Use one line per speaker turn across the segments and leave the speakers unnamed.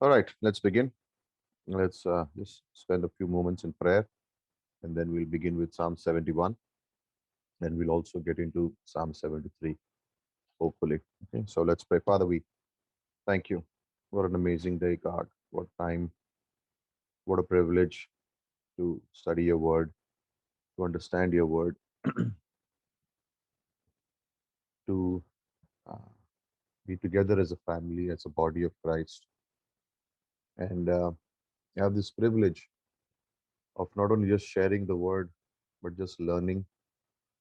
All right, let's begin. Let's just spend a few moments in prayer, and then we'll begin with Psalm 71, and we'll also get into Psalm 73, hopefully. Okay, so let's pray. Father, we thank you. What an amazing day, God. What time, what a privilege to study your word, to understand your word, to uh, be together as a family, as a body of Christ, and have this privilege of not only just sharing the word, but just learning,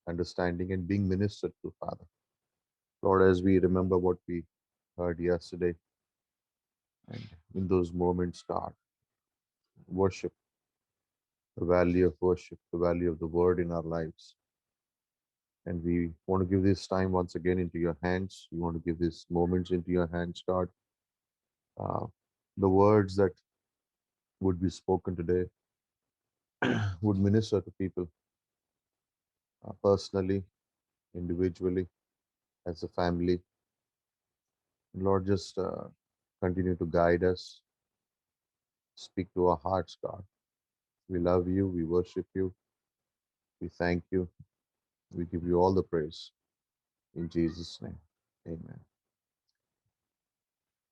understanding, and being ministered to, Father. Lord, as we remember what we heard yesterday, and in those moments, God, worship, the value of worship, the value of the word in our lives. And we want to give this time once again into your hands. We want to give these moments into your hands, God. Uh, the words that would be spoken today would minister to people personally, individually, as a family. Lord, just continue to guide us, speak to our hearts, God. We love you, we worship you, we thank you, we give you all the praise. In Jesus' name, amen.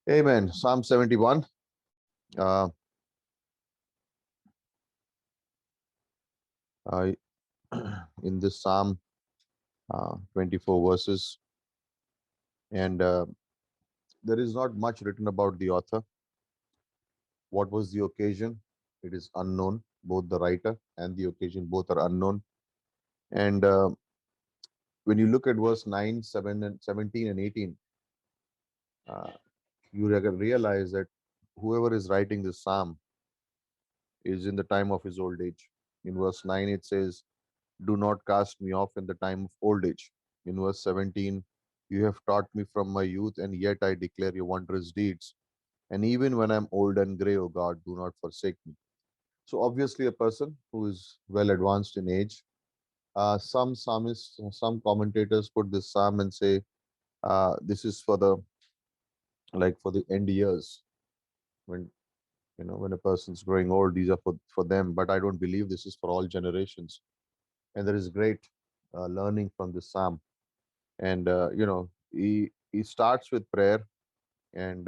Amen. Psalm 71. Uh, uh, in this Psalm, 24 verses, and there is not much written about the author. What was the occasion? It is unknown. Both the writer and the occasion both are unknown. And when you look at verse 9, 7, and 17 and 18, uh, you realize that whoever is writing this psalm is in the time of his old age. In verse 9, it says, "Do not cast me off in the time of old age." In verse 17, "You have taught me from my youth, and yet I declare your wondrous deeds. And even when I'm old and gray, O God, do not forsake me." So, obviously, a person who is well advanced in age. Some psalmists, some commentators put this psalm and say this is for the for the end years when when a person's growing old. These are for them, but I don't believe this is for all generations. And there is great learning from this psalm. And he starts with prayer, and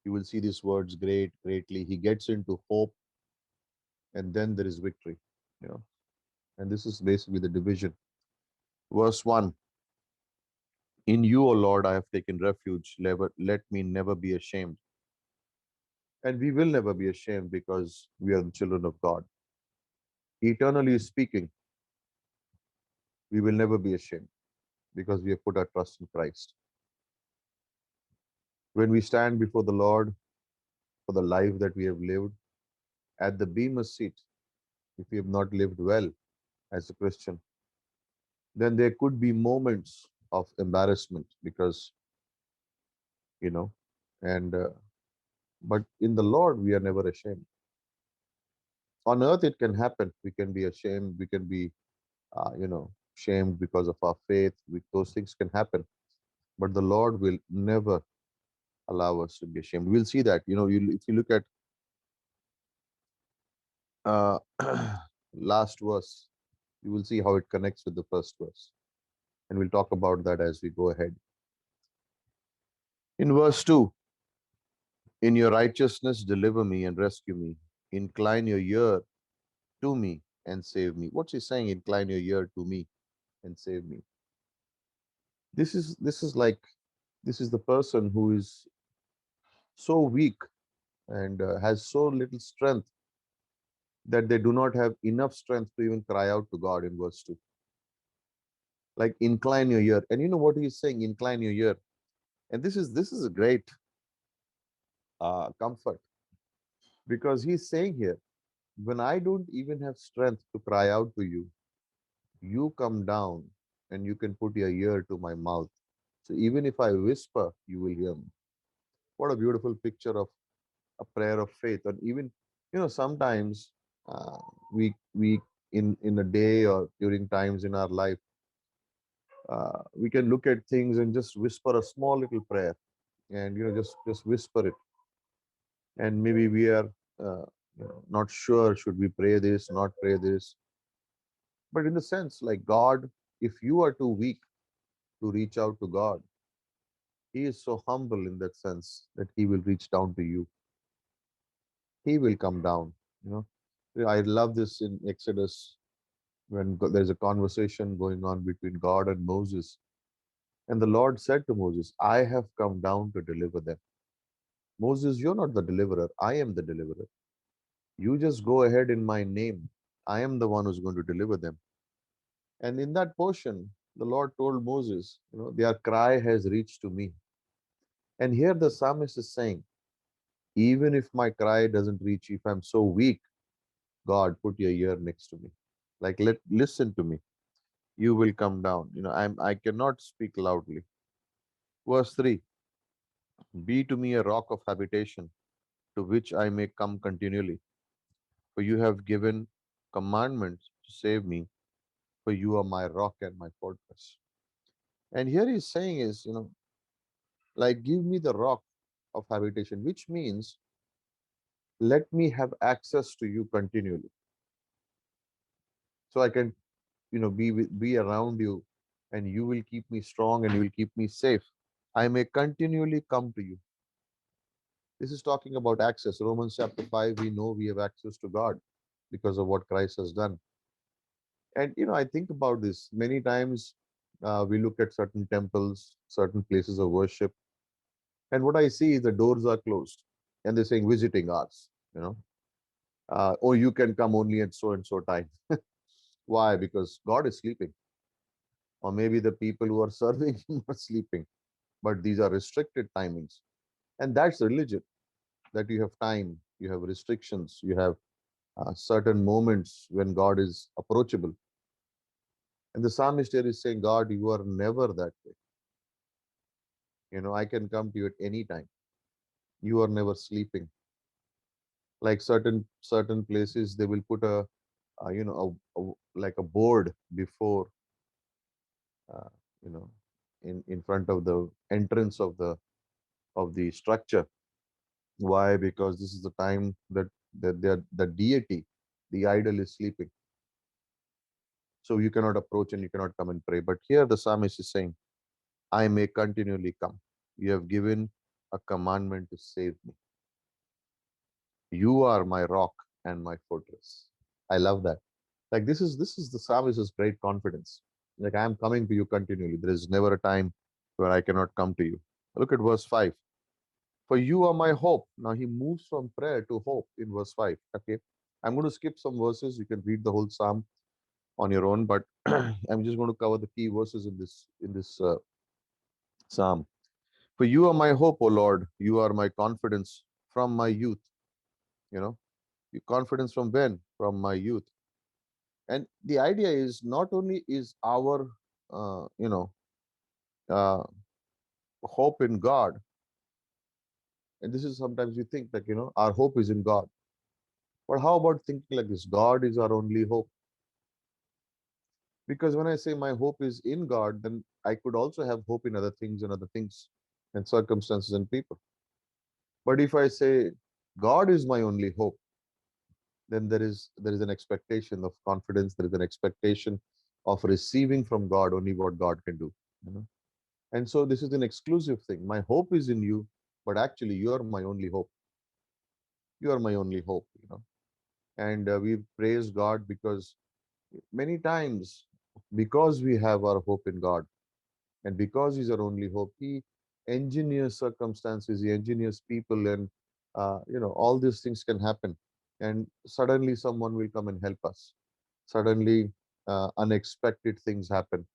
you will see these words, great, greatly. He gets into hope, and then there is victory. You know, and this is basically the division. Verse 1: "In you, O Lord, I have taken refuge. Let me never be ashamed." And we will never be ashamed because we are the children of God. Eternally speaking, we will never be ashamed because we have put our trust in Christ. When we stand before the Lord for the life that we have lived at the Bema seat, if we have not lived well as a Christian, then there could be moments of embarrassment because, you know, and but in the Lord, we are never ashamed. On earth, it can happen. We can be ashamed. We can be, shamed because of our faith. Those things can happen. But the Lord will never allow us to be ashamed. We'll see that. If you look at uh, last verse, you will see how it connects with the first verse. And we'll talk about that as we go ahead. In verse 2, "In your righteousness, deliver me and rescue me. Incline your ear to me and save me." What's he saying? Incline your ear to me and save me. This is the person who is so weak and has so little strength that they do not have enough strength to even cry out to God in verse 2. Like, incline your ear. And you know what he's saying? Incline your ear. And this is a great comfort, because he's saying here, when I don't even have strength to cry out to you, you come down and you can put your ear to my mouth. So even if I whisper, you will hear me. What a beautiful picture of a prayer of faith. And even, sometimes uh, we in a day or during times in our life, we can look at things and just whisper a small little prayer, and just whisper it. and maybe we are not sure, should we pray this, not pray this. But in the sense, like God, if you are too weak to reach out to God, He is so humble in that sense that He will reach down to you. He will come down. You know, I love this in Exodus when there's a conversation going on between God and Moses. And the Lord said to Moses, I have come down to deliver them. Moses, you're not the deliverer. I am the deliverer. You just go ahead in my name. I am the one who's going to deliver them. And in that portion, the Lord told Moses, their cry has reached to me. And here the psalmist is saying, even if my cry doesn't reach, if I'm so weak, God, put your ear next to me. Like, listen to me. You will come down. I cannot speak loudly. Verse 3, be to me a rock of habitation, to which I may come continually. For you have given commandments to save me, for you are my rock and my fortress. And here he's saying is, like, give me the rock of habitation, which means let me have access to you continually. So I can, be around you, and you will keep me strong and you will keep me safe. I may continually come to you. This is talking about access. Romans chapter 5, we know we have access to God because of what Christ has done. And I think about this many times. We look at certain temples, certain places of worship, and what I see is the doors are closed, and they're saying visiting hours. Or you can come only at so and so time. Why? Because God is sleeping, or maybe the people who are serving Him are sleeping. But these are restricted timings, and that's religion. That you have time, you have restrictions, you have certain moments when God is approachable. And the psalmist here is saying, God, you are never that way. I can come to you at any time. You are never sleeping. Like certain places, they will put like a board before, uh, you know, in front of the entrance of the structure. Why? Because this is the time that the deity, the idol, is sleeping. So you cannot approach and you cannot come and pray. But here the psalmist is saying, I may continually come. You have given a commandment to save me. You are my rock and my fortress. I love that. Like this is the psalmist's great confidence. Like, I am coming to you continually. There is never a time where I cannot come to you. Look at verse 5. For you are my hope. Now he moves from prayer to hope in verse 5. Okay. I'm going to skip some verses. You can read the whole psalm on your own, but I'm just going to cover the key verses in this psalm. For you are my hope, O Lord. You are my confidence from my youth. You know, your confidence from when? From my youth. And the idea is not only is our, uh, you know, uh, hope in God, and this is sometimes we think that, our hope is in God. But how about thinking like this? God is our only hope. Because when I say my hope is in God, then I could also have hope in other things and other things and circumstances and people. But if I say God is my only hope, then there is an expectation of confidence. There is an expectation of receiving from God only what God can do. You know? And so this is an exclusive thing. My hope is in you, but actually you are my only hope. You are my only hope. And we praise God because many times, because we have our hope in God, and because He's our only hope, He engineers circumstances, He engineers people, and all these things can happen. And suddenly someone will come and help us. Suddenly, unexpected things happen.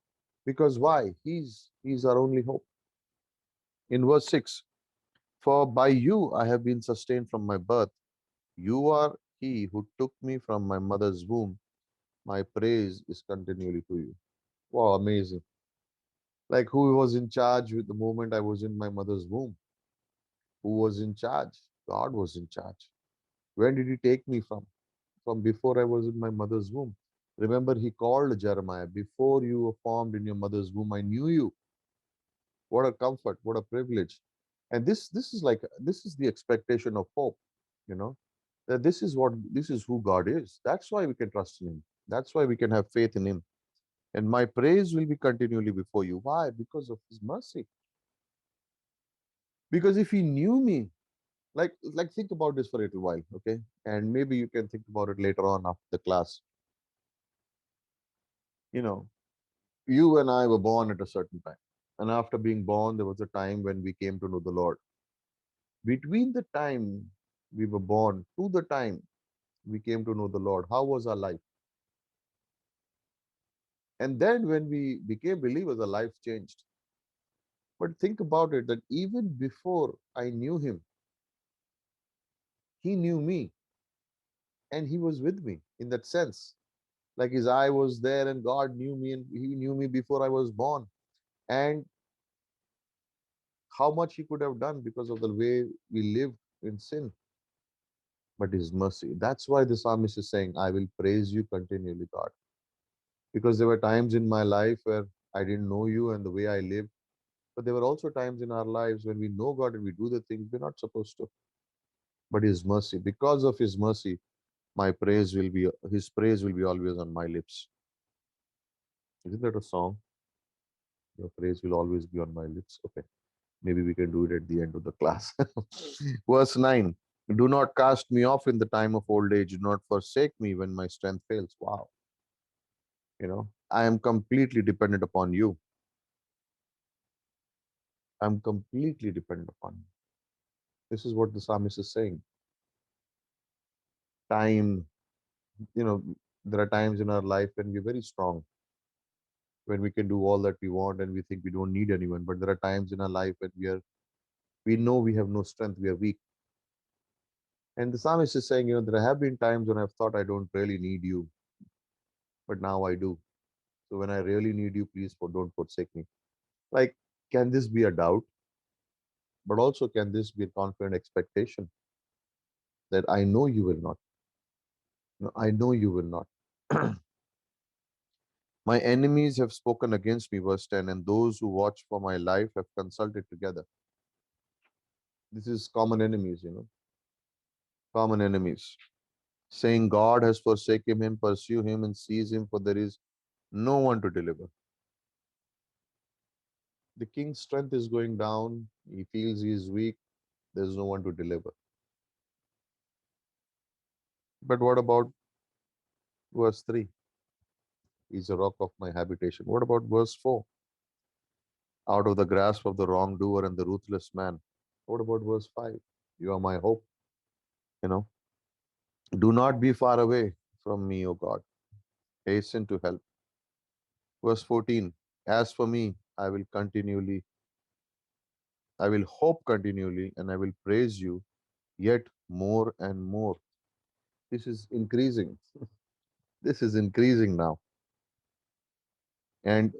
Because why? He's our only hope. In verse 6, for by you I have been sustained from my birth. You are He who took me from my mother's womb. My praise is continually to you. Wow, amazing. Like, who was in charge with the moment I was in my mother's womb? Who was in charge? God was in charge. When did He take me from? From before I was in my mother's womb. Remember, He called Jeremiah, before you were formed in your mother's womb, I knew you. What a comfort, what a privilege. And this is the expectation of hope. you know, that this is who God is. That's why we can trust in Him. That's why we can have faith in Him. And my praise will be continually before you. Why? Because of His mercy. Because if He knew me, like think about this for a little while, okay? And maybe you can think about it later on after the class. You know, you and I were born at a certain time. And after being born, there was a time when we came to know the Lord. Between the time we were born to the time we came to know the Lord, how was our life? And then when we became believers, our life changed. But think about it that even before I knew Him, He knew me and He was with me in that sense. Like His eye was there and God knew me and He knew me before I was born. And how much He could have done because of the way we lived in sin, but His mercy. That's why the psalmist is saying, I will praise you continually, God. Because there were times in my life where I didn't know you and the way I lived. But there were also times in our lives when we know God and we do the things we're not supposed to. But His mercy, because of His mercy, my praise will be, His praise will be always on my lips. Isn't that a song? Your praise will always be on my lips. Okay. Maybe we can do it at the end of the class. Verse 9. Do not cast me off in the time of old age. Do not forsake me when my strength fails. Wow. I am completely dependent upon you. I'm completely dependent upon you. This is what the psalmist is saying. Time, you know, there are times in our life when we're very strong, when we can do all that we want and we think we don't need anyone. But there are times in our life when we know we have no strength, we are weak. And the psalmist is saying, there have been times when I've thought I don't really need you, but now I do. So when I really need you, please don't forsake me. Like, can this be a doubt? But also, can this be a confident expectation that I know you will not? No, I know you will not. My enemies have spoken against me, verse 10, and those who watch for my life have consulted together. This is common enemies, common enemies, saying, God has forsaken him, pursue him, and seize him, for there is no one to deliver. The king's strength is going down. He feels he is weak. There's no one to deliver. But what about verse 3? He's a rock of my habitation. What about verse 4? Out of the grasp of the wrongdoer and the ruthless man. What about verse 5? You are my hope. You know, do not be far away from me, O God. Hasten to help. Verse 14. As for me, I will hope continually, and I will praise you yet more and more. This is increasing. This is increasing now. And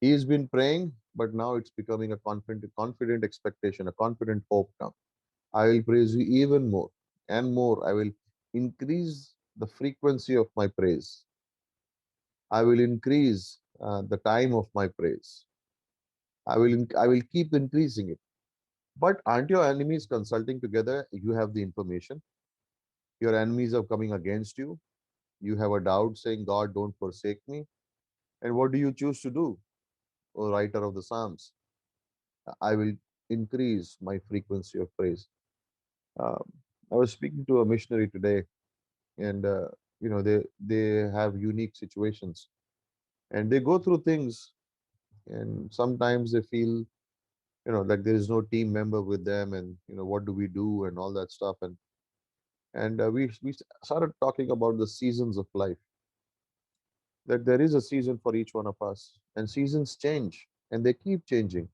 he's been praying, but now it's becoming a confident expectation, a confident hope now. I will praise you even more and more. I will increase the frequency of my praise. I will increase the time of my praise. I will keep increasing it. But aren't your enemies consulting together? You have the information. Your enemies are coming against you. You have a doubt saying, God, don't forsake me. And what do you choose to do, O writer of the Psalms? I will increase my frequency of praise. Um, I was speaking to a missionary today, and they have unique situations, and they go through things, and sometimes they feel like there is no team member with them, and what do we do and all that stuff, and we started talking about the seasons of life, that there is a season for each one of us, and seasons change and they keep changing.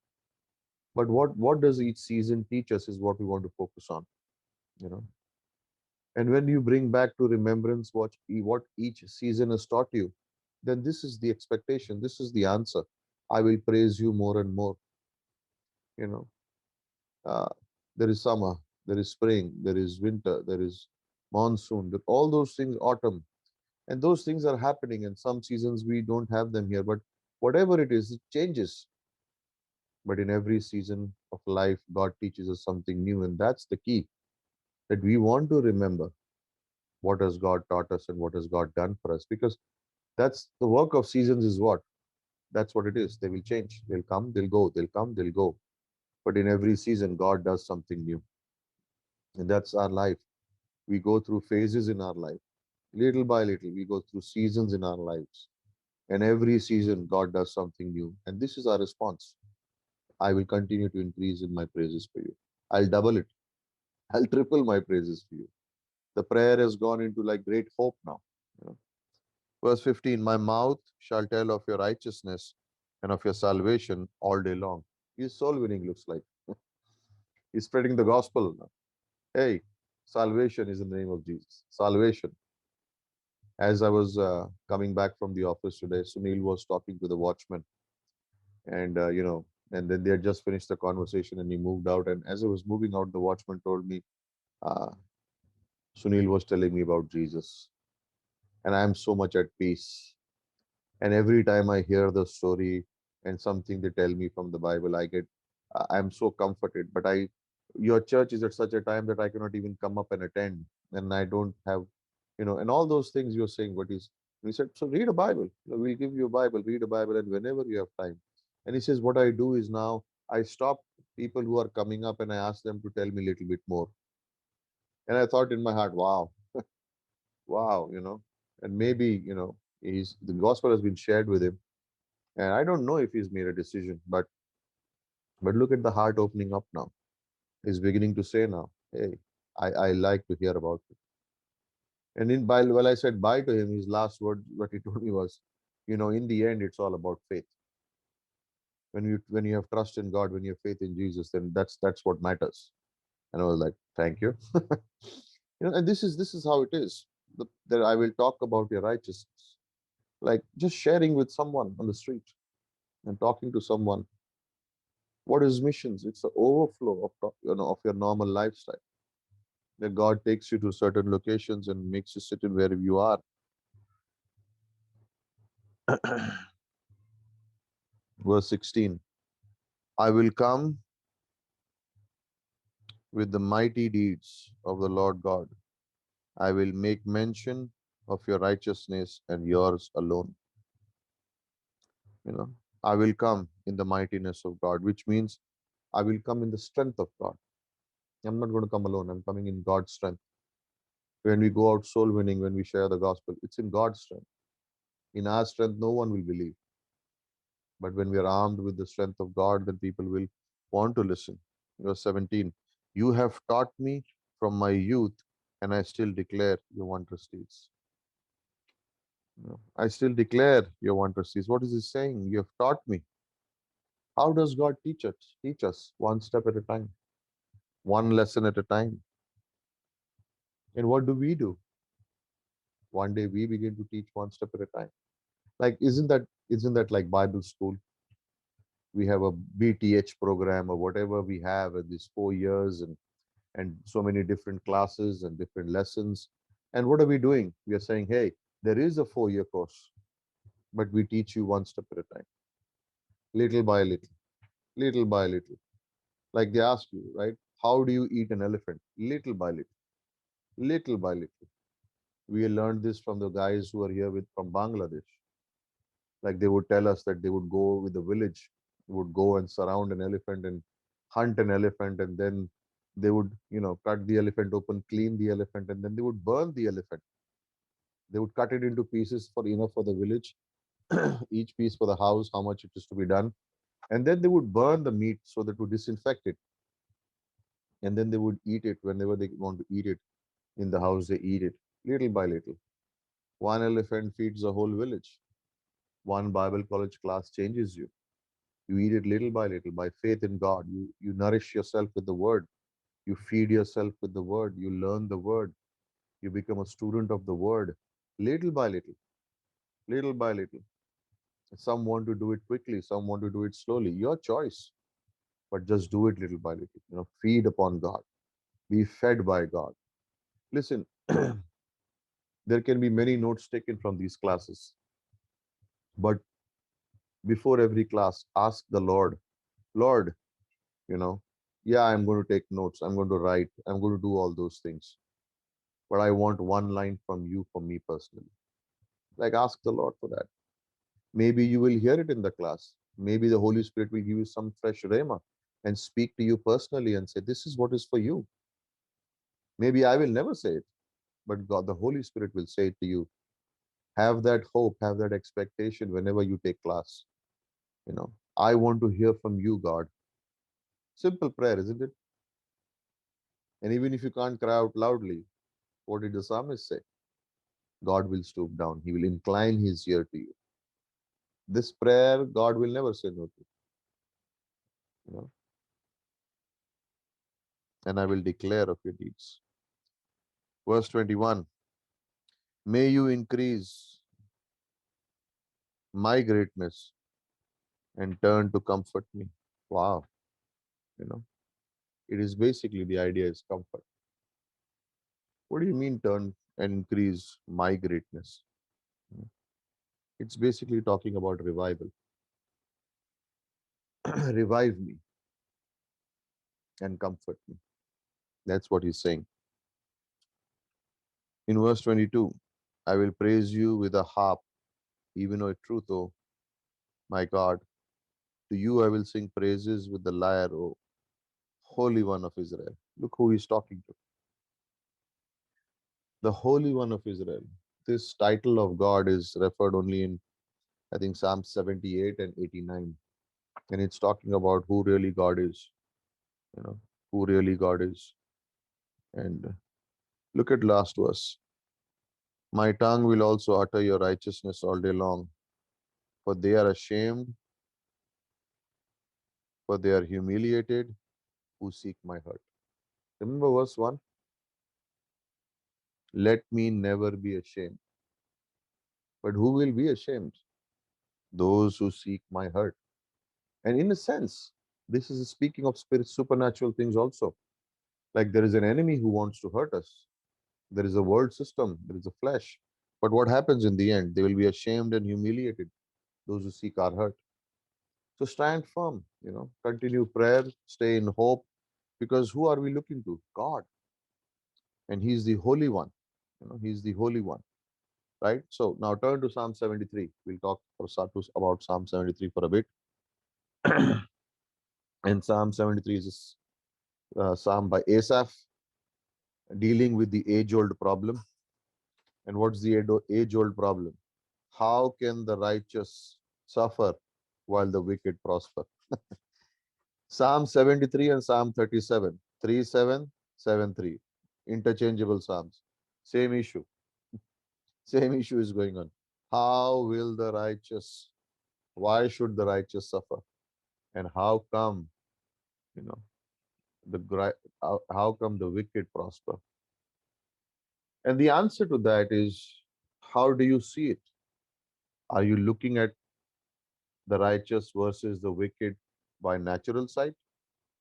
But what does each season teach us is what we want to focus on, you know. And when you bring back to remembrance what each season has taught you, then this is the expectation. This is the answer. I will praise you more and more. You know, uh, there is summer, there is spring, there is winter, there is monsoon, all those things, autumn, and those things are happening. And some seasons we don't have them here, but whatever it is, it changes. But in every season of life, God teaches us something new, and that's the key. that we want to remember what has God taught us and what has God done for us. Because that's the work of seasons is what? That's what it is. They will change. They'll come, they'll go, they'll come, they'll go. But in every season, God does something new. And that's our life. We go through phases in our life. Little by little, we go through seasons in our lives. And every season, God does something new. And this is our response. I will continue to increase in my praises for you. I'll double it. I'll triple my praises for you. The prayer has gone into like great hope now. You know. Verse 15, my mouth shall tell of your righteousness and of your salvation all day long. His soul winning looks like. He's spreading the gospel now. Hey, salvation is in the name of Jesus. Salvation. As I was coming back from the office today, Sunil was talking to the watchman, and and then they had just finished the conversation, and he moved out. And as I was moving out, the watchman told me, uh, Sunil was telling me about Jesus, and I am so much at peace. And every time I hear the story and something they tell me from the Bible, I'm so comforted. But your church is at such a time that I cannot even come up and attend, and I don't have, and all those things you're saying. What is? He said, so read a Bible. We'll give you a Bible. Read a Bible, and whenever you have time. And he says, what I do is now I stop people who are coming up and I ask them to tell me a little bit more. And I thought in my heart, wow, wow, and maybe he's the gospel has been shared with him, and I don't know if he's made a decision, but look at the heart opening up now. He's beginning to say now, hey, I like to hear about it. And while I said bye to him, his last word, what he told me was, in the end, it's all about faith. When you have trust in God, when you have faith in Jesus, then that's what matters. And I was like, thank you. And this is how it is. That I will talk about your righteousness, like just sharing with someone on the street and talking to someone. What is missions? It's the overflow of your normal lifestyle. That God takes you to certain locations and makes you sit in wherever you are. Verse 16. I will come with the mighty deeds of the Lord God. I will make mention of your righteousness and yours alone. You know, I will come in the mightiness of God, which means I will come in the strength of God. I'm not going to come alone. I'm coming in God's strength. When we go out soul winning, when we share the gospel, it's in God's strength. In our strength, no one will believe. But when we are armed with the strength of God, then people will want to listen. Verse 17, you have taught me from my youth, and I still declare your wondrous deeds. I still declare your wondrous deeds. What is he saying? You have taught me. How does God teach us? Teach us one step at a time, one lesson at a time. And what do we do? One day we begin to teach one step at a time. Like, isn't that like Bible school? We have a BTH program or whatever we have in these 4 years, and so many different classes and different lessons. And what are we doing? We are saying, hey, there is a 4 year course, but we teach you one step at a time, little by little, little by little. Like they ask you, right? How do you eat an elephant? Little by little, little by little. We learned this from the guys who are here with from Bangladesh. Like they would tell us that they would go with the village, would go and surround an elephant and hunt an elephant, and then they would, cut the elephant open, clean the elephant, and then they would burn the elephant. They would cut it into pieces for for the village, each piece for the house, how much it is to be done, and then they would burn the meat so that to disinfect it, and then they would eat it whenever they want to eat it in the house. They eat it little by little. One elephant feeds the whole village. One Bible college class changes you. You eat it little by little by faith in God. You nourish yourself with the word. You feed yourself with the word. You learn the word. You become a student of the word little by little, little by little. Some want to do it quickly, some want to do it slowly. Your choice, but just do it little by little. Feed upon God, be fed by God. Listen, there can be many notes taken from these classes, but before every class, ask the Lord, Lord, you know, Yeah, I'm going to take notes. I'm going to write. I'm going to do all those things. But I want one line from you for me personally. Like, ask the Lord for that. Maybe you will hear it in the class. Maybe the Holy Spirit will give you some fresh rhema and speak to you personally and say, this is what is for you. Maybe I will never say it, but God, the Holy Spirit will say it to you. Have that hope, have that expectation whenever you take class. You know, I want to hear from you, God. Simple prayer, isn't it? And even if you can't cry out loudly, what did the psalmist say? God will stoop down. He will incline his ear to you. This prayer, God will never say no to. You know, and I will declare of your deeds. Verse 21. May you increase my greatness and turn to comfort me. Wow. You know, it is basically the idea is comfort. What do you mean turn and increase my greatness? You know, it's basically talking about revival. Revive me and comfort me. That's what he's saying. In verse 22, I will praise you with a harp, even O truth, O my God. To you I will sing praises with the lyre, O Holy One of Israel. Look who he's talking to. The Holy One of Israel. This title of God is referred only in, I think, Psalm 78 and 89. And it's talking about who really God is, you know, who really God is. And look at last verse. My tongue will also utter your righteousness all day long, for they are ashamed, for they are humiliated who seek my hurt. Remember verse 1? Let me never be ashamed. But who will be ashamed? Those who seek my hurt. And in a sense, this is speaking of spirit, supernatural things also. Like there is an enemy who wants to hurt us. There is a world system, there is a flesh. But what happens in the end? They will be ashamed and humiliated, those who seek our hurt. So stand firm, continue prayer, stay in hope, because who are we looking to? God. And He's the Holy One. He's the Holy One, right? So now turn to Psalm 73. We'll talk for start to about Psalm 73 for a bit. And Psalm 73 is a psalm by Asaph dealing with the age-old problem. And what's the age-old problem? How can the righteous suffer while the wicked prosper? Psalm 73 and Psalm 37, 3:7, 7:3, interchangeable psalms. Same issue. Same issue is going on. How will the righteous, why should the righteous suffer? And how come, you know, how come the wicked prosper? And the answer to that is, how do you see it? Are you looking at the righteous versus the wicked by natural sight,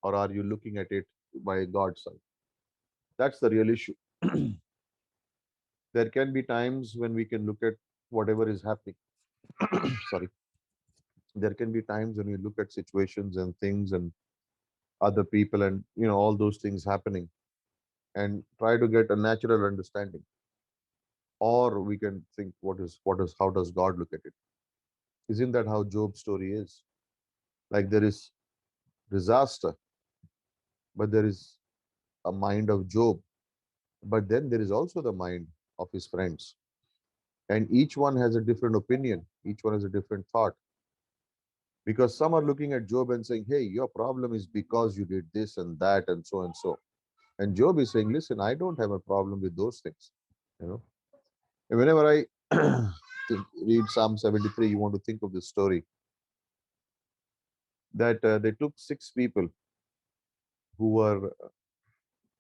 or are you looking at it by God's sight? That's the real issue. There can be times when we can look at whatever is happening. Sorry. There can be times when we look at situations and things and other people and all those things happening and try to get a natural understanding. Or we can think, what is how does God look at it? Isn't that how Job's story is? Like there is disaster, but there is a mind of Job. But then there is also the mind of his friends. And each one has a different opinion, each one has a different thought. Because some are looking at Job and saying, hey, your problem is because you did this and that and so and so. And Job is saying, listen, I don't have a problem with those things. You know, and whenever I read Psalm 73, you want to think of this story that they took six people who were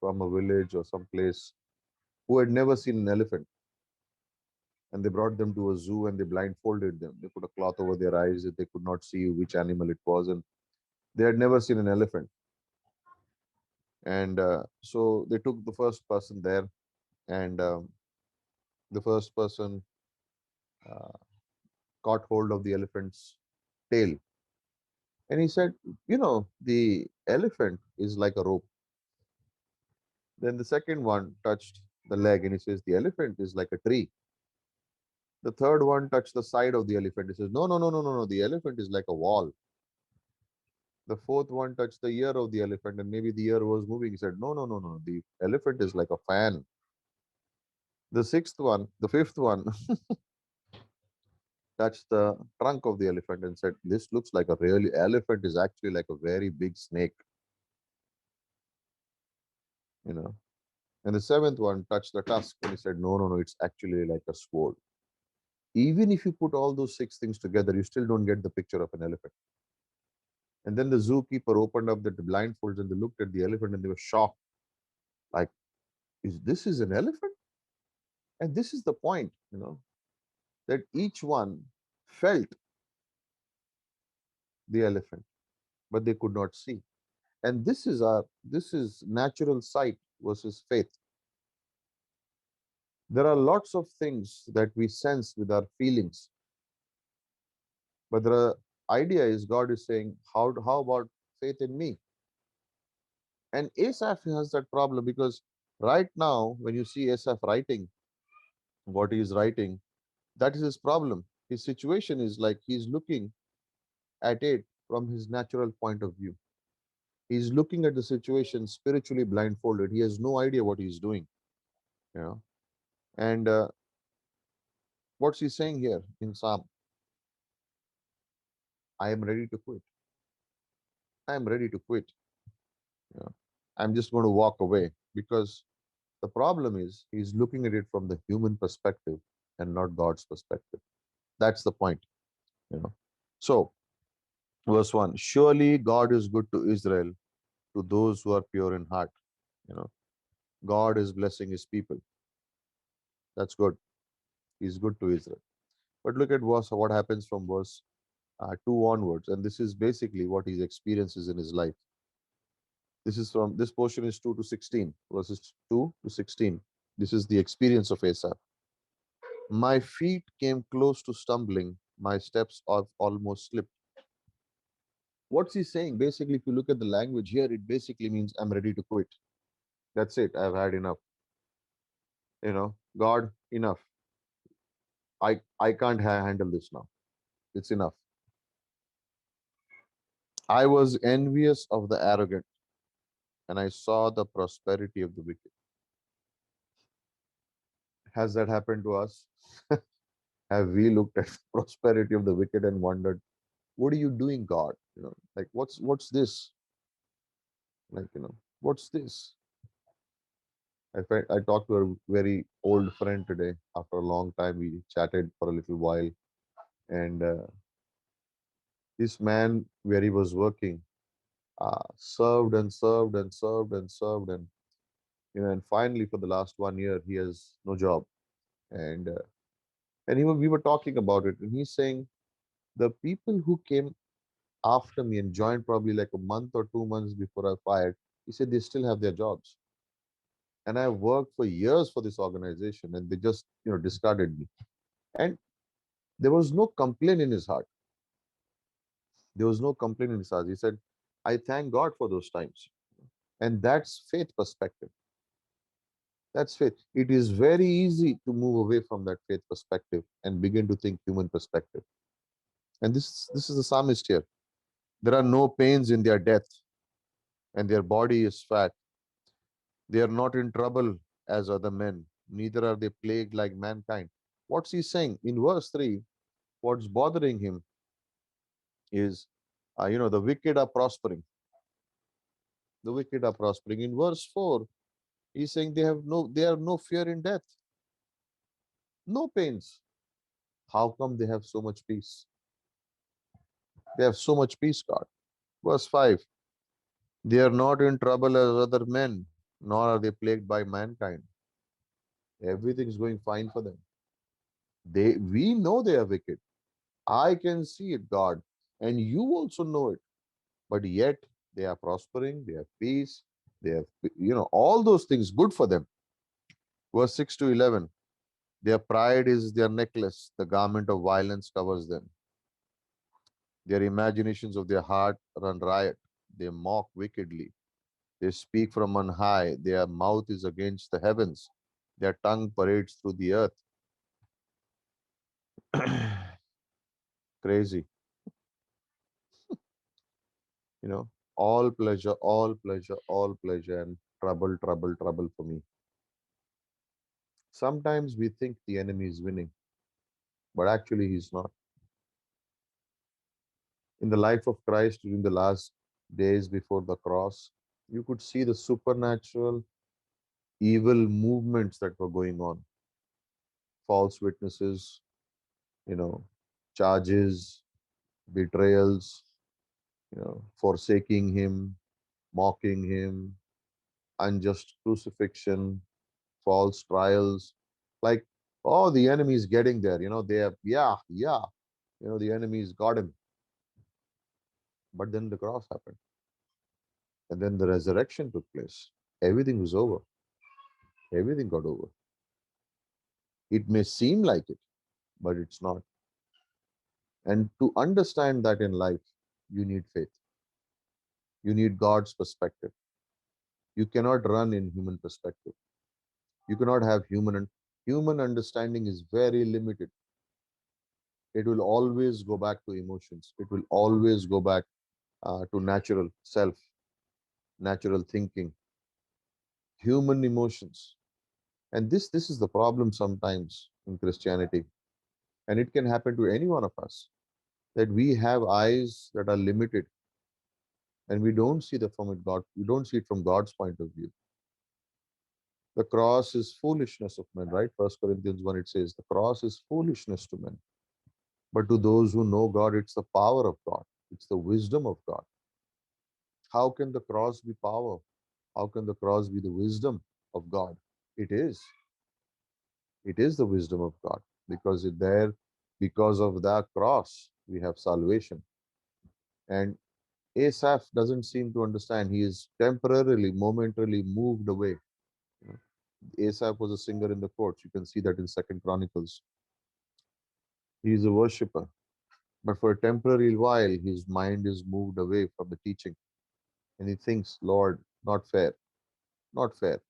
from a village or some place who had never seen an elephant, and they brought them to a zoo and they blindfolded them. They put a cloth over their eyes that they could not see which animal it was, and they had never seen an elephant. And so they took the first person there, and the first person uh, caught hold of the elephant's tail. And he said, the elephant is like a rope. Then the second one touched the leg and he says, the elephant is like a tree. The third one touched the side of the elephant. He says, no, no, no, no, no, no. The elephant is like a wall. The fourth one touched the ear of the elephant and maybe the ear was moving. He said, no, no, no, no. The elephant is like a fan. The fifth one touched the trunk of the elephant and said, this looks like a really elephant is actually like a very big snake, you know. And the seventh one touched the tusk and he said, no, no, no, it's actually like a sword. Even if you put all those six things together, you still don't get the picture of an elephant. And then the zookeeper opened up the blindfolds and they looked at the elephant and they were shocked. Like, is this is an elephant? And this is the point, that each one felt the elephant, but they could not see. And this is natural sight versus faith. There are lots of things that we sense with our feelings, but the idea is God is saying, how about faith in me? And Asaph has that problem because right now, when you see Asaph writing what he is writing, that is his problem. His situation is like he's looking at it from his natural point of view. He's looking at the situation spiritually blindfolded. He has no idea what he's doing, you know. And what's he saying here in Psalm? I am ready to quit. I am ready to quit. You know. I'm just going to walk away because the problem is he's looking at it from the human perspective and not God's perspective. That's the point, you know. So, verse 1, surely God is good to Israel, to those who are pure in heart. You know, God is blessing his people. That's good. He's good to Israel. But look at what happens from verse 2 onwards. And this is basically what he experiences in his life. This portion is 2 to 16, verses 2 to 16. This is the experience of Asaph. My feet came close to stumbling, my steps have almost slipped. What's he saying? Basically, if you look at the language here, it basically means I'm ready to quit. That's it. I've had enough. God, enough. I can't handle this now. It's enough. I was envious of the arrogant, and I saw the prosperity of the wicked. Has that happened to us? Have we looked at the prosperity of the wicked and wondered, what are you doing, God? Like what's this? Like, what's this? I talked to a very old friend today. After a long time, we chatted for a little while, and this man, where he was working, served and served and served and served, and finally, for the last 1 year, he has no job, and we were talking about it, and he's saying the people who came after me and joined probably like a month or 2 months before I fired, he said they still have their jobs. And I worked for years for this organization and they just, discarded me. And there was no complaint in his heart. There was no complaint in his heart. He said, I thank God for those times. And that's faith perspective. That's faith. It is very easy to move away from that faith perspective and begin to think human perspective. And this is the psalmist here. There are no pains in their death, and their body is fat. They are not in trouble as other men, neither are they plagued like mankind. What's he saying? In verse 3, what's bothering him is, the wicked are prospering. The wicked are prospering. In verse 4, he's saying they have no fear in death, no pains. How come they have so much peace? They have so much peace, God. Verse 5, they are not in trouble as other men, nor are they plagued by mankind. Everything is going fine for them. We know they are wicked. I can see it, God, and you also know it. But yet they are prospering, they have peace, they have, all those things good for them. Verse 6 to 11. Their pride is their necklace, the garment of violence covers them. Their imaginations of their heart run riot. They mock wickedly. They speak from on high. Their mouth is against the heavens. Their tongue parades through the earth. Crazy. You know, all pleasure, all pleasure, and trouble, trouble, trouble for me. Sometimes we think the enemy is winning, but actually he's not. In the life of Christ during the last days before the cross, you could see the supernatural evil movements that were going on. False witnesses, you know, charges, betrayals, forsaking him, mocking him, unjust crucifixion, false trials. Like, oh, the enemy is getting there. They have, yeah, yeah. The enemy's got him. But then the cross happened. And then the resurrection took place. Everything was over. Everything got over. It may seem like it, but it's not. And to understand that in life, you need faith. You need God's perspective. You cannot run in human perspective. You cannot have human understanding is very limited. It will always go back to emotions. It will always go back to natural self, natural thinking, human emotions. And this is the problem sometimes in Christianity. And it can happen to any one of us that we have eyes that are limited and we don't see the from it God, we don't see it from God's point of view. The cross is foolishness of men, right? First Corinthians 1, it says the cross is foolishness to men. But to those who know God, it's the power of God. It's the wisdom of God. How can the cross be power? How can the cross be the wisdom of God? It is. It is the wisdom of God because of that cross, we have salvation. And Asaph doesn't seem to understand. He is temporarily, momentarily moved away. You know, Asaph was a singer in the courts. You can see that in Second Chronicles. He is a worshipper. But for a temporary while, his mind is moved away from the teaching. And he thinks, Lord, not fair, not fair.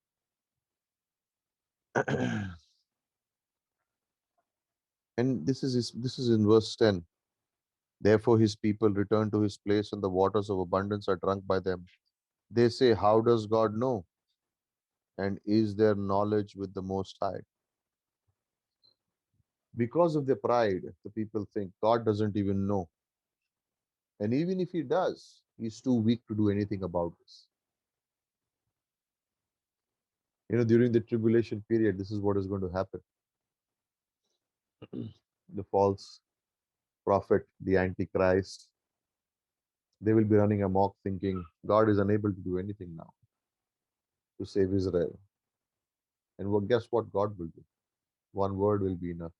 And this is in verse 10. Therefore his people return to his place, and the waters of abundance are drunk by them. They say, how does God know? And is there knowledge with the Most High? Because of their pride, the people think God doesn't even know. And even if he does, he's too weak to do anything about this. During the tribulation period, this is what is going to happen. The false prophet, the antichrist, they will be running amok thinking God is unable to do anything now to save Israel. And guess what God will do? One word will be enough.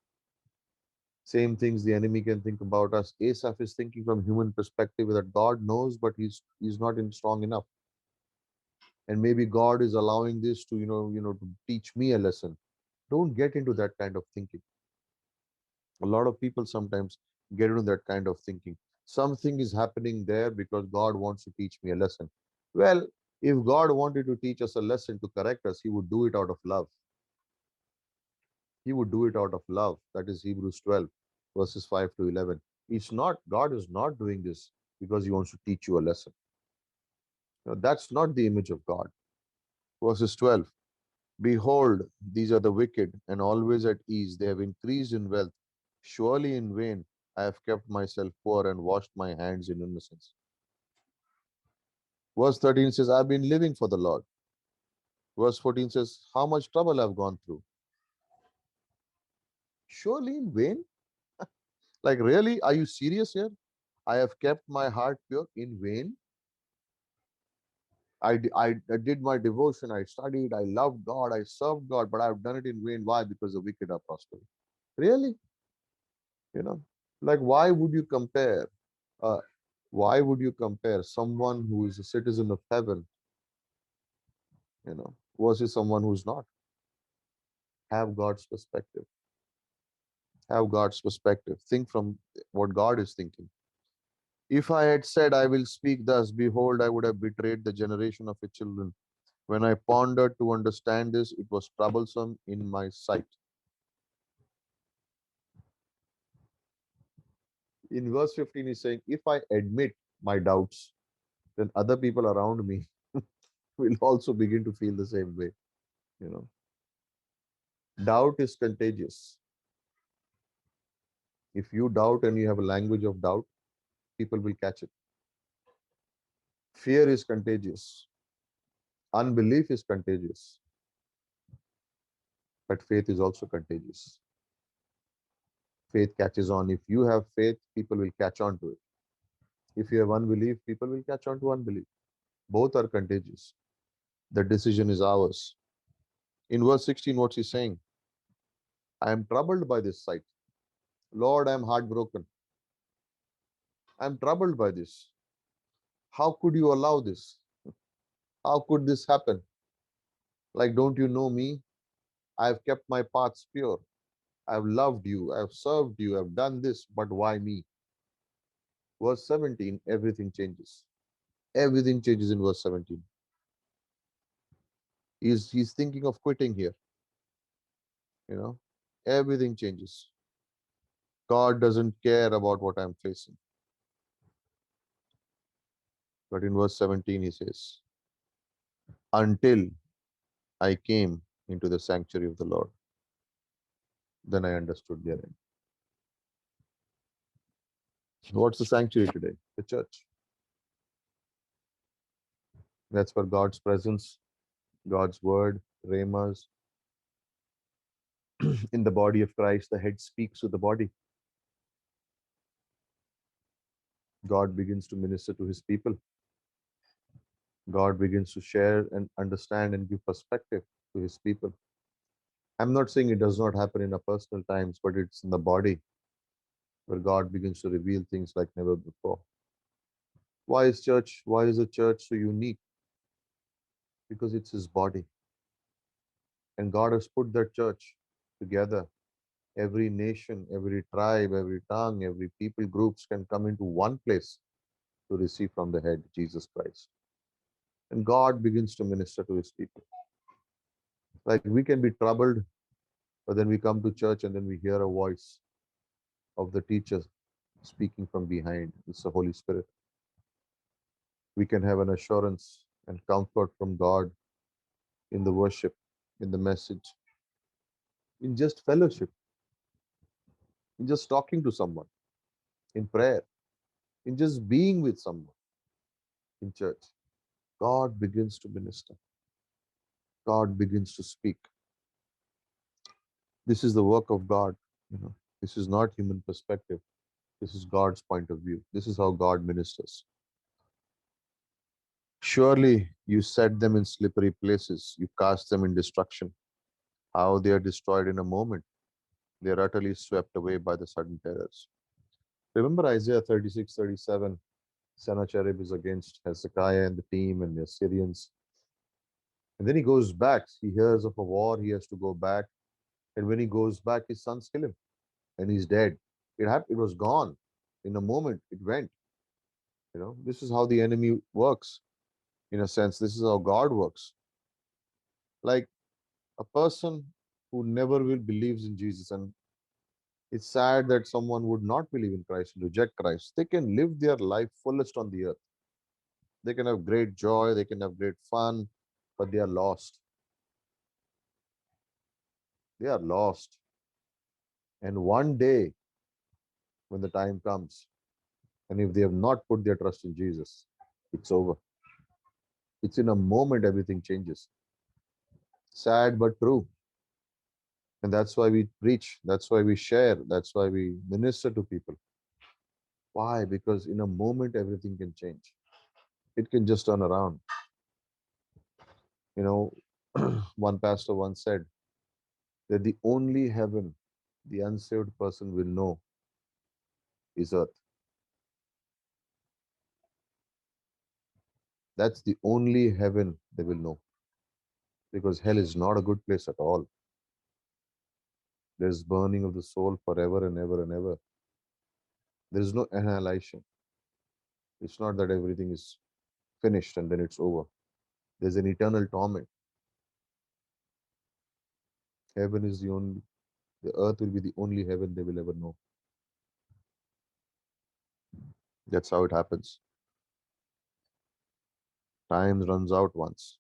Same things the enemy can think about us. Asaph is thinking from human perspective that God knows, but he's not strong enough. And maybe God is allowing this to to teach me a lesson. Don't get into that kind of thinking. A lot of people sometimes get into that kind of thinking. Something is happening there because God wants to teach me a lesson. Well, if God wanted to teach us a lesson to correct us, he would do it out of love. He would do it out of love. That is Hebrews 12, verses 5 to 11. It's not, God is not doing this because he wants to teach you a lesson. No, that's not the image of God. Verses 12. Behold, these are the wicked and always at ease. They have increased in wealth. Surely in vain I have kept myself poor and washed my hands in innocence. Verse 13 says, I've been living for the Lord. Verse 14 says, how much trouble I've gone through. Surely in vain? Like, really? Are you serious here? I have kept my heart pure in vain. I did my devotion. I studied. I loved God. I served God, but I've done it in vain. Why? Because the wicked are prospering. Really? You know, like, uh, why would you compare someone who is a citizen of heaven, versus someone who's not? Have God's perspective. Have God's perspective. Think from what God is thinking. If I had said, I will speak thus, behold, I would have betrayed the generation of your children. When I pondered to understand this, it was troublesome in my sight. In verse 15, he's saying, if I admit my doubts, then other people around me will also begin to feel the same way. You know, doubt is contagious. If you doubt and you have a language of doubt, people will catch it. Fear is contagious. Unbelief is contagious. But faith is also contagious. Faith catches on. If you have faith, people will catch on to it. If you have unbelief, people will catch on to unbelief. Both are contagious. The decision is ours. In verse 16, what's he saying? I am troubled by this sight. Lord, I am heartbroken. I am troubled by this. How could you allow this? How could this happen? Like, don't you know me? I have kept my paths pure. I have loved you. I have served you. I have done this, but why me? Verse 17, everything changes. Everything changes in verse 17. He's thinking of quitting here, you know. Everything changes. God doesn't care about what I'm facing. But in verse 17, he says, until I came into the sanctuary of the Lord, then I understood their end. What's the sanctuary today? The church. That's where God's presence, God's word, rhemas, in the body of Christ, the head speaks to the body. God begins to minister to his people. God begins to share and understand and give perspective to his people. I'm not saying it does not happen in our personal times, but it's in the body where God begins to reveal things like never before. Why is the church so unique? Because it's his body. And God has put that church together. Every nation, every tribe, every tongue, every people groups can come into one place to receive from the head, Jesus Christ. And God begins to minister to his people. Like we can be troubled, but then we come to church and then we hear a voice of the teacher speaking from behind. It's the Holy Spirit. We can have an assurance and comfort from God in the worship, in the message, in just fellowship, in just talking to someone, in prayer, in just being with someone in church. God begins to minister. God begins to speak. This is the work of God. You know, this is not human perspective. This is God's point of view. This is how God ministers. Surely you set them in slippery places. You cast them in destruction. How they are destroyed in a moment. They are utterly swept away by the sudden terrors. Remember Isaiah 36:37. Sennacherib is against Hezekiah and the team and the Assyrians. And then he goes back. He hears of a war. He has to go back. And when he goes back, his sons kill him. And he's dead. It was gone. In a moment, it went. This is how the enemy works. In a sense, this is how God works. Like a person who never will believes in Jesus, and it's sad that someone would not believe in Christ and reject Christ. They can live their life fullest on the earth. They can have great joy, they can have great fun, but they are lost. They are lost. And one day, when the time comes, and if they have not put their trust in Jesus, it's over. It's in a moment everything changes. Sad but true. And that's why we preach, that's why we share, that's why we minister to people. Why? Because in a moment everything can change. It can just turn around. You know, one pastor once said that the only heaven the unsaved person will know is earth. That's the only heaven they will know. Because hell is not a good place at all. There's burning of the soul forever and ever and ever. There is no annihilation. It's not that everything is finished and then it's over. There's an eternal torment. Heaven is the only, the earth will be the only heaven they will ever know. That's how it happens. Time runs out once,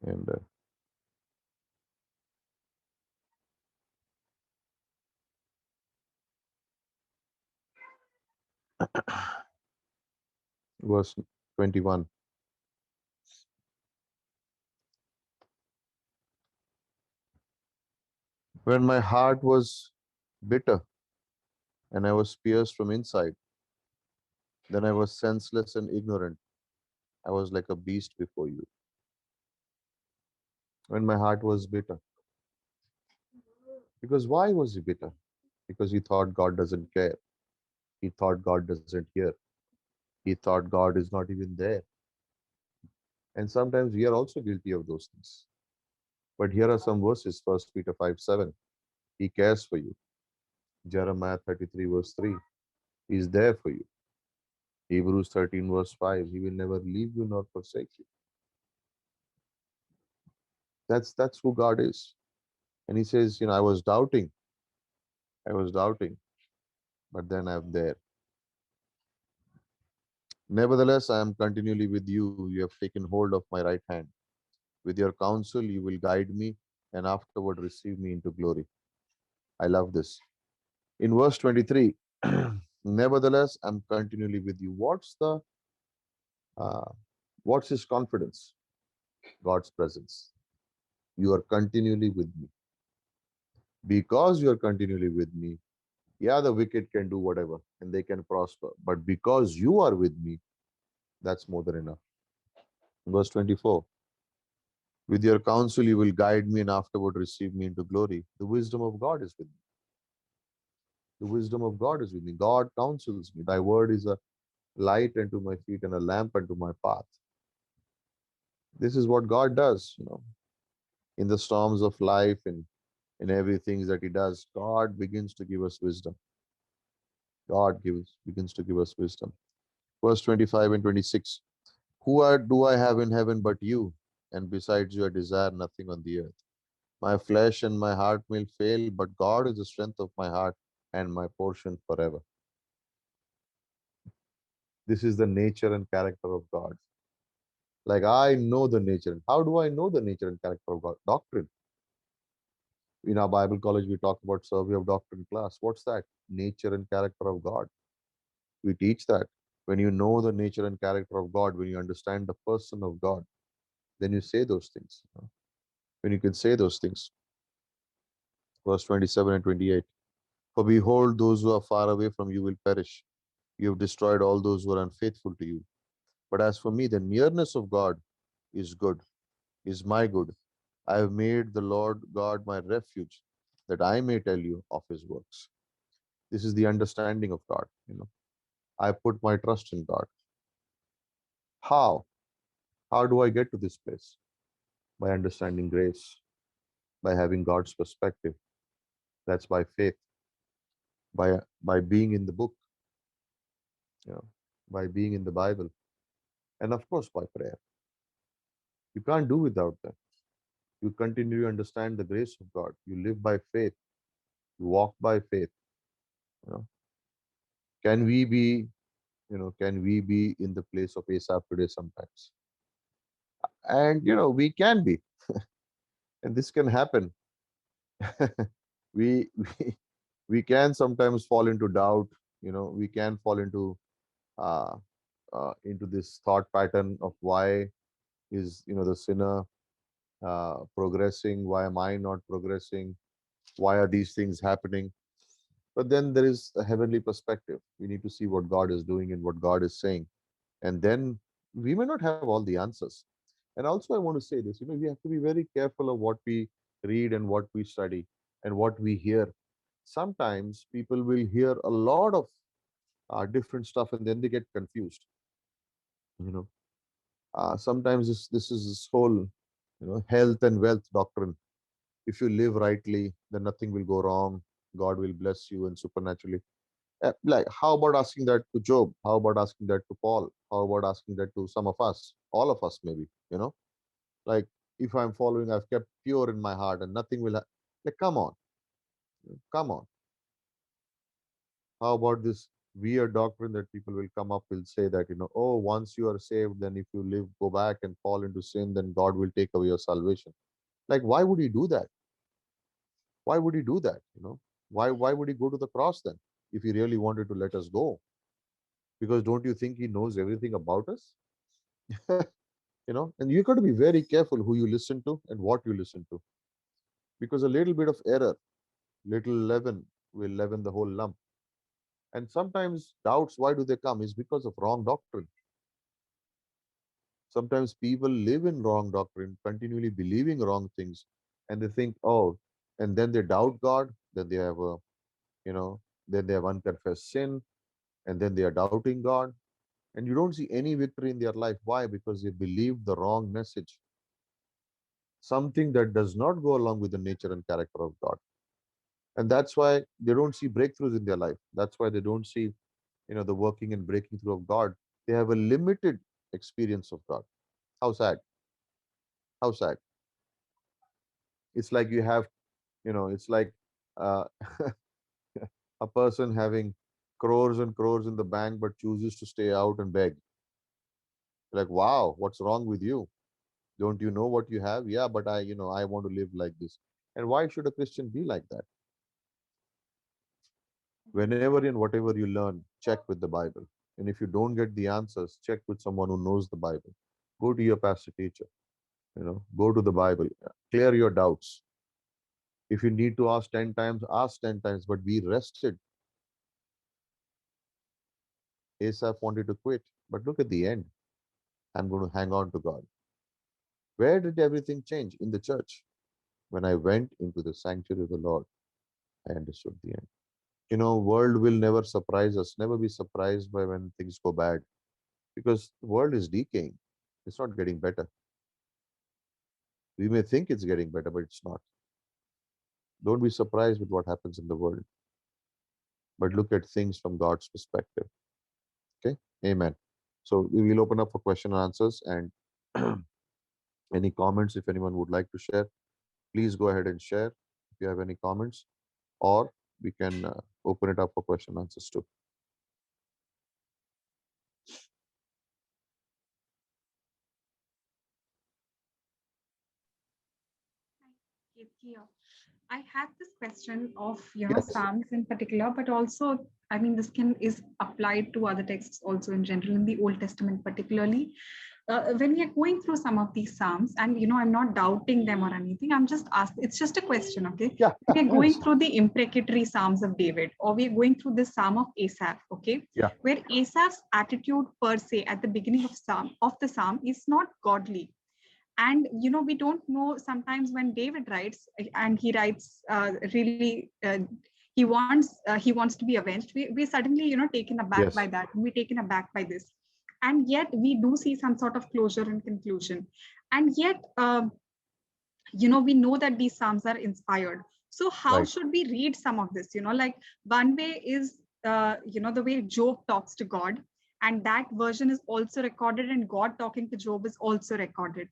and verse 21. When my heart was bitter and I was pierced from inside, then I was senseless and ignorant. I was like a beast before you. When my heart was bitter. Because why was he bitter? Because he thought God doesn't care. He thought God doesn't hear. He thought God is not even there. And sometimes we are also guilty of those things. But here are some verses, 1 Peter 5:7. He cares for you. Jeremiah 33, verse 3. He's there for you. Hebrews 13, verse 5. He will never leave you nor forsake you. That's who God is. And he says, I was doubting, but then I'm there. Nevertheless, I am continually with you. You have taken hold of my right hand. With your counsel, you will guide me and afterward receive me into glory. I love this. In verse 23, nevertheless, I'm continually with you. Uh, what's his confidence? God's presence. You are continually with me. Because you are continually with me, yeah, the wicked can do whatever and they can prosper. But because you are with me, that's more than enough. Verse 24, with your counsel, you will guide me and afterward receive me into glory. The wisdom of God is with me. The wisdom of God is with me. God counsels me. Thy word is a light unto my feet and a lamp unto my path. This is what God does, in the storms of life and in everything that He does. God begins to give us wisdom. Begins to give us wisdom. Verse 25 and 26. Do I have in heaven but you? And besides you, I desire nothing on the earth. My flesh and my heart may fail, but God is the strength of my heart and my portion forever. This is the nature and character of God. Like I know the nature. How do I know the nature and character of God? Doctrine. In our Bible college, we talk about survey of doctrine class. What's that? Nature and character of God. We teach that. When you know the nature and character of God, when you understand the person of God, then you say those things. When you can say those things. Verse 27 and 28. For behold, those who are far away from you will perish. You have destroyed all those who are unfaithful to you. But as for me, the nearness of God is good, is my good. I have made the Lord God my refuge, that I may tell you of his works. This is the understanding of God. I put my trust in God. How? How do I get to this place? By understanding grace, by having God's perspective. That's by faith, by being in the book, you know, by being in the Bible, and of course by prayer. You can't do without that. You continue to understand the grace of God. You live by faith. You walk by faith. You know, can we be, can we be in the place of Asaph today sometimes? And we can be, and this can happen. we we we can sometimes fall into doubt. We can fall uh, into this thought pattern of why is the sinner progressing? Why am I not progressing? Why are these things happening? But then there is a heavenly perspective. We need to see what God is doing and what God is saying. And then we may not have all the answers. And also, I want to say this we have to be very careful of what we read and what we study and what we hear. Sometimes people will hear a lot of different stuff and then they get confused. You know, sometimes this is this whole health and wealth doctrine. If you live rightly, then nothing will go wrong. God will bless you and supernaturally. Like, how about asking that to Job? How about asking that to Paul? How about asking that to some of us, all of us, maybe? Like, if I'm following, I've kept pure in my heart, and nothing will. Like, come on, come on. How about this weird doctrine that people will come up will say that, oh, once you are saved, then if you live, go back and fall into sin, then God will take away your salvation. Like, why would He do that? Why would He do that? Why would He go to the cross then if He really wanted to let us go? Because don't you think He knows everything about us? And you got to be very careful who you listen to and what you listen to, because a little bit of error, little leaven will leaven the whole lump. And sometimes doubts, why do they come, is because of wrong doctrine. Sometimes people live in wrong doctrine, continually believing wrong things, and they think, oh, and then they doubt God, then they have you know then they have unconfessed sin, and then they are doubting God, and you don't see any victory in their life. Why? Because they believed the wrong message, something that does not go along with the nature and character of God. And that's why they don't see breakthroughs in their life. That's why they don't see, the working and breaking through of God. They have a limited experience of God. How sad. How sad. It's like you have, it's like uh, a person having crores and crores in the bank but chooses to stay out and beg. Like, wow, what's wrong with you? Don't you know what you have? Yeah, but I want to live like this. And why should a Christian be like that? Whenever and whatever you learn, check with the Bible. And if you don't get the answers, check with someone who knows the Bible. Go to your pastor teacher, go to the Bible, clear your doubts. If you need to ask 10 times, but be rested. Asaph wanted to quit, but look at the end. I'm going to hang on to God. Where did everything change? In the church. When I went into the sanctuary of the Lord, I understood the end. World will never surprise us. Never be surprised by when things go bad, because the world is decaying. It's not getting better. We may think it's getting better, but it's not. Don't be surprised with what happens in the world, but look at things from God's perspective. Okay? Amen. So we will open up for question and answers, and any comments, if anyone would like to share, please go ahead and share if you have any comments, or we can open it up for question and answers too.
Yeah. I had this question of,
Yes.
Psalms in particular, but also, I mean, this can is applied to other texts also in general, in the Old Testament particularly. When we are going through some of these Psalms, and, I'm not doubting them or anything, I'm just asking, it's just a question, okay?
Yeah.
We are going
Yes.
through the imprecatory Psalms of David, or we are going through the Psalm of Asaph, okay?
Yeah.
Where Asaph's attitude per se at the beginning of the Psalm is not godly, and we don't know sometimes when David writes, and he writes really he wants to be avenged. We suddenly taken aback by
Yes.
that, we're taken aback by this, and yet we do see some sort of closure and conclusion, and yet we know that these psalms are inspired. So how
Right.
should we read some of this? Like, one way is the way Job talks to God, and that version is also recorded, and God talking to Job is also recorded.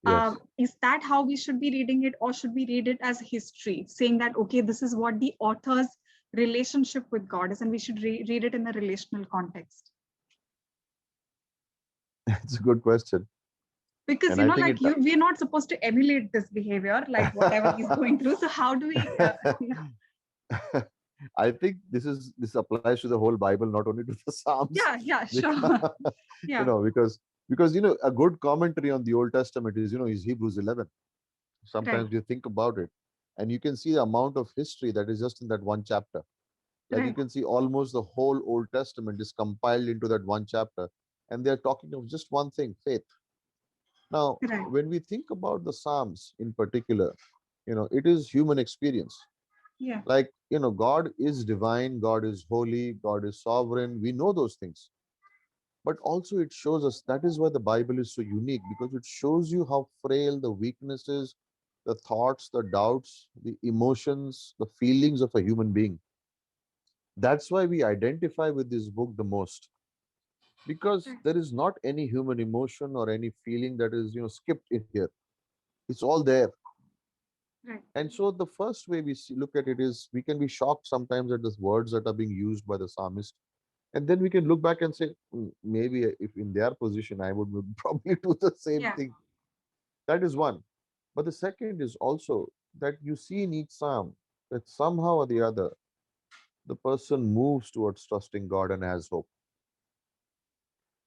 Yes.
Is that how we should be reading it, or should we read it as history, saying that, okay, this is what the author's relationship with God is, and we should read it in a relational context?
It's a good question.
Because
And I think
like, we're not supposed to emulate this behavior, like whatever he's going through. So how do we
I think this applies to the whole Bible, not only to the Psalms.
yeah, yeah,
Because,
sure. Yeah,
because a good commentary on the Old Testament is Hebrews 11.
right,
Sometimes you think about it, and you can see the amount of history that is just in that one chapter. Like, you
right,
can see almost the whole Old Testament is compiled into that one chapter, and they're talking of just one thing: faith. Now,
right.
when we think about the Psalms in particular, it is human experience.
Yeah,
Like, God is divine, God is holy, God is sovereign. We know those things. But also, it shows us, that is why the Bible is so unique, because it shows you how frail the weaknesses, the thoughts, the doubts, the emotions, the feelings of a human being. That's why we identify with this book the most, because
Right.
there is not any human emotion or any feeling that is, skipped in here. It's all there.
Right.
And so the first way we look at it is we can be shocked sometimes at the words that are being used by the psalmist. And then we can look back and say, maybe if in their position, I would probably do the same
Yeah.
thing." That is one. But the second is also that you see in each psalm that somehow or the other, the person moves towards trusting God and has hope,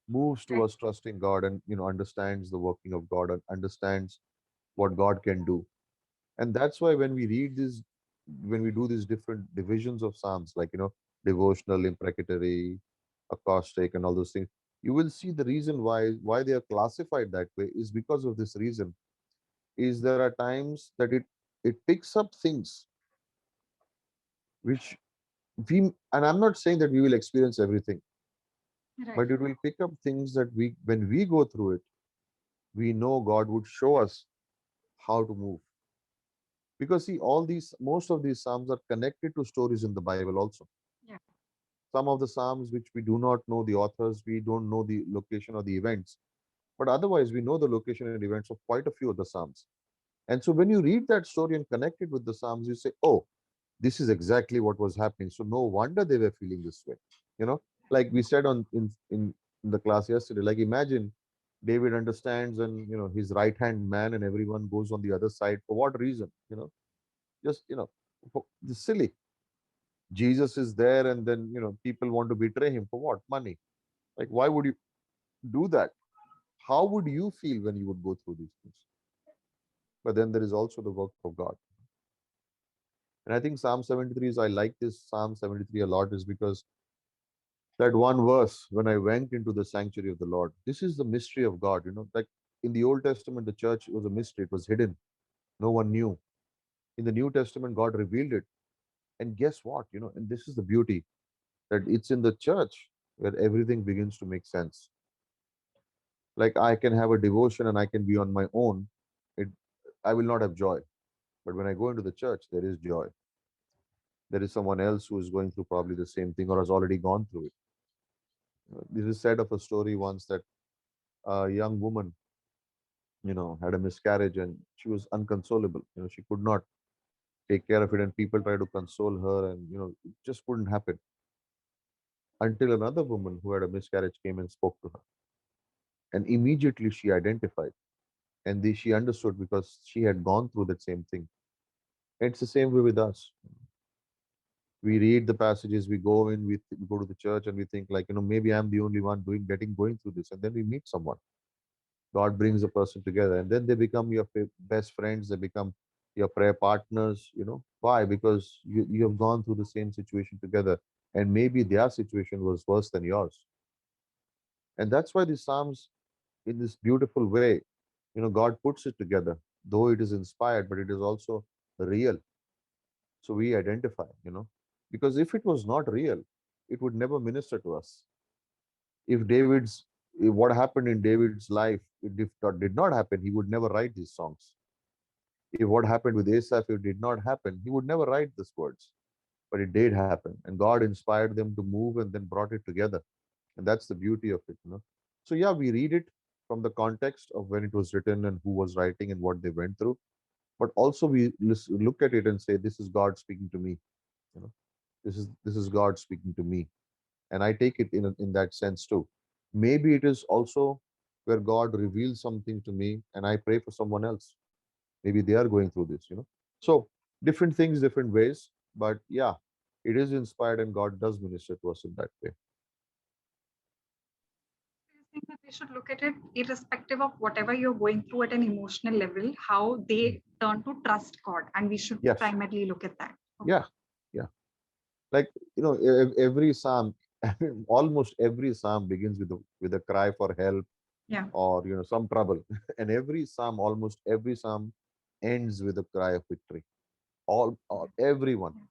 moves
Right.
towards trusting God and, understands the working of God and understands what God can do. And that's why when we read this, when we do these different divisions of psalms, like, devotional, imprecatory, acrostic, and all those things, you will see the reason why they are classified that way is because of this reason. Is there are times that it picks up things which we, and I'm not saying that we will experience everything,
Right.
but it will pick up things that we, when we go through it, we know God would show us how to move. Because see, all these, most of these psalms are connected to stories in the Bible also.
Yeah.
Some of the psalms which we do not know the authors, we don't know the location or the events, but otherwise we know the location and events of quite a few of the psalms. And so when you read that story and connect it with the psalms, you say, oh, this is exactly what was happening. So no wonder they were feeling this way. You know, like we said on in the class yesterday, like imagine David understands, and his right hand man and everyone goes on the other side. For what reason? Just just silly. Jesus is there, and then people want to betray him for what? Money. Like, why would you do that? How would you feel when you would go through these things? But then there is also the work of God. And I think Psalm 73 is, I like this Psalm 73 a lot, is because that one verse, when I went into the sanctuary of the Lord, this is the mystery of God. Like in the Old Testament, the church was a mystery, it was hidden, no one knew. In the New Testament, God revealed it. And guess what? And this is the beauty, that it's in the church where everything begins to make sense. Like I can have a devotion and I can be on my own. It, I will not have joy. But when I go into the church, there is joy. There is someone else who is going through probably the same thing or has already gone through it. This is said of a story once that a young woman, had a miscarriage and she was unconsolable. She could not take care of it, and people tried to console her, and it just couldn't happen until another woman who had a miscarriage came and spoke to her, and immediately she identified, and she understood because she had gone through that same thing. It's the same way with us. We read the passages, we go in, we go to the church, and we think like, maybe I'm the only one going through this, and then we meet someone. God brings a person together, and then they become your best friends. They become your prayer partners. Why? Because you have gone through the same situation together, and maybe their situation was worse than yours. And that's why the Psalms, in this beautiful way, God puts it together. Though it is inspired, but it is also real. So we identify, because if it was not real, it would never minister to us. If if what happened in David's life, did not happen, he would never write these songs. If what happened with Asaph, if it did not happen, he would never write these words. But it did happen, and God inspired them to move and then brought it together. And that's the beauty of it. So yeah, we read it from the context of when it was written and who was writing and what they went through. But also we look at it and say, this is God speaking to me. You know, this is God speaking to me, and I take it in that sense too. Maybe it is also where God reveals something to me, and I pray for someone else. Maybe they are going through this. So different things, different ways, but yeah, it is inspired, and God does minister to us in that way.
Do you think that we should look at it irrespective of whatever you're going through at an emotional level, how
Mm.
they turn to trust God, and we should
Yes.
primarily look at that? Okay.
Yeah. Yeah. Like every psalm, almost every psalm begins with a cry for help,
Yeah.
or some trouble, and almost every psalm ends with a cry of victory. All everyone,
Yeah.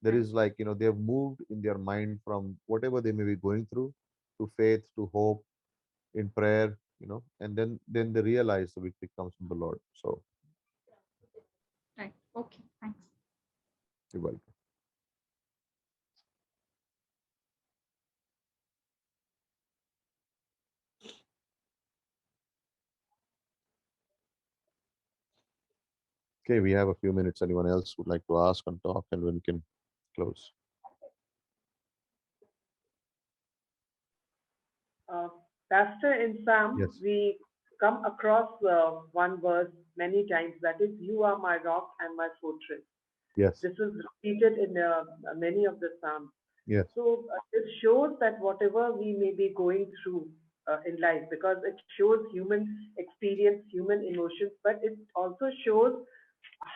there
Right.
is like, they have moved in their mind from whatever they may be going through to faith, to hope, in prayer, and then they realize the victory comes from the Lord. So
Right. Okay. Thanks.
you're welcome. Okay, we have a few minutes. Anyone else would like to ask and talk, and when we can close?
Uh, Pastor, in Psalm,
Yes.
we come across one verse many times, that is, "You are my rock and my fortress."
Yes.
This is repeated in many of the Psalms.
Yes.
So it shows that whatever we may be going through in life, because it shows human experience, human emotions, but it also shows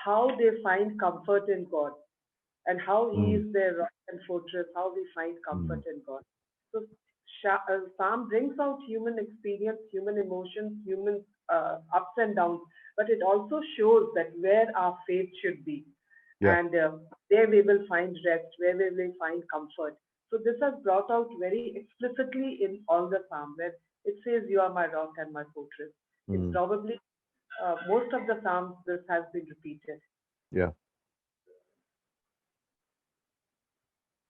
how they find comfort in God and how He
Mm,
is their rock and fortress, how we find comfort
mm,
in God. So Psalm brings out human experience, human emotions, human ups and downs, but it also shows that where our faith should be,
yeah.
and where we will find rest, where we will find comfort. So this has brought out very explicitly in all the Psalm, where it says, "You are my rock and my fortress." In
Mm,
probably most of the Psalms, this has been repeated.
yeah.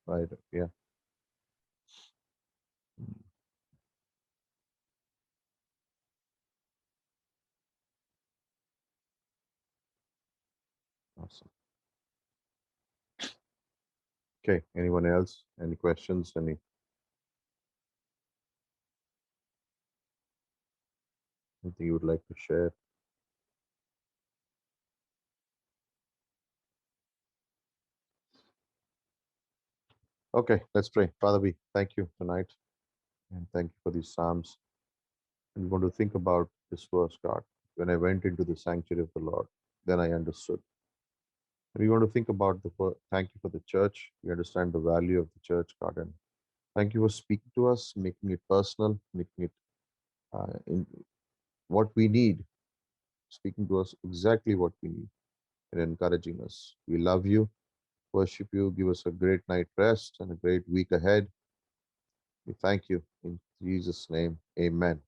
Right. Yeah. Mm, awesome. Okay. Anyone else? Any questions? Anything you would like to share? Okay, let's pray. Father, we thank you tonight and thank you for these Psalms. And we want to think about this verse, God. When I went into the sanctuary of the Lord, then I understood. And we want to think about thank you for the church. We understand the value of the church, God. And thank you for speaking to us, making it personal, making it in what we need, speaking to us exactly what we need, and encouraging us. We love you, worship you, give us a great night rest and a great week ahead. We thank you in Jesus' name. Amen.